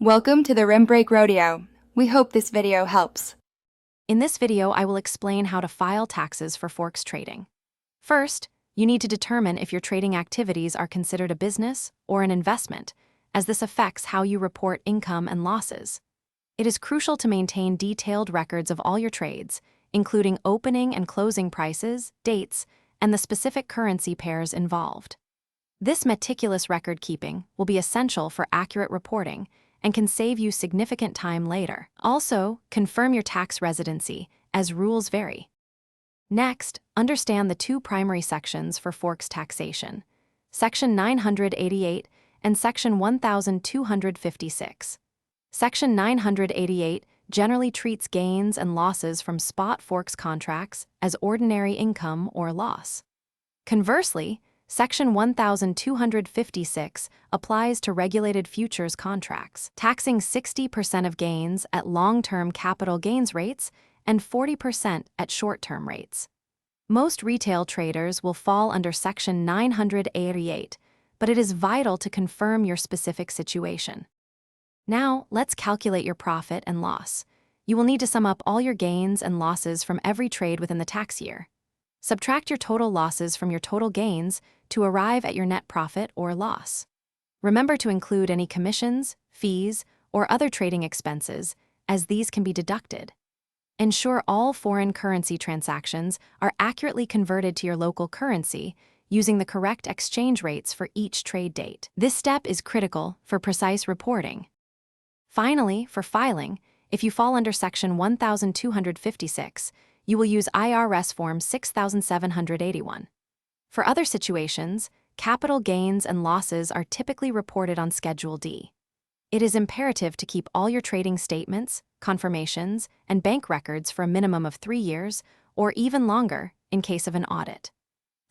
Welcome to the Rim Break Rodeo. We hope this video helps. In this video, I will explain how to file taxes for Forex trading. First, you need to determine if your trading activities are considered a business or an investment, as this affects how you report income and losses. It is crucial to maintain detailed records of all your trades, including opening and closing prices, dates, and the specific currency pairs involved. This meticulous record keeping will be essential for accurate reporting and can save you significant time later. Also, confirm your tax residency, as rules vary. Next, understand the two primary sections for Forex taxation, Section 988 and Section 1256. Section 988 generally treats gains and losses from spot Forex contracts as ordinary income or loss. Conversely, Section 1256 applies to regulated futures contracts, taxing 60% of gains at long-term capital gains rates and 40% at short-term rates. Most retail traders will fall under Section 988, but it is vital to confirm your specific situation. Now, let's calculate your profit and loss. You will need to sum up all your gains and losses from every trade within the tax year. Subtract your total losses from your total gains to arrive at your net profit or loss. Remember to include any commissions, fees, or other trading expenses, as these can be deducted. Ensure all foreign currency transactions are accurately converted to your local currency using the correct exchange rates for each trade date. This step is critical for precise reporting. Finally, for filing, if you fall under Section 1256, you will use IRS Form 6781. For other situations, capital gains and losses are typically reported on Schedule D. It is imperative to keep all your trading statements, confirmations, and bank records for a minimum of 3 years, or even longer in case of an audit.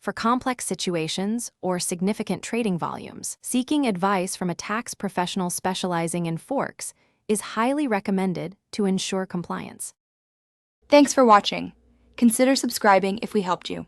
For complex situations or significant trading volumes, seeking advice from a tax professional specializing in Forex is highly recommended to ensure compliance. Thanks for watching. Consider subscribing if we helped you.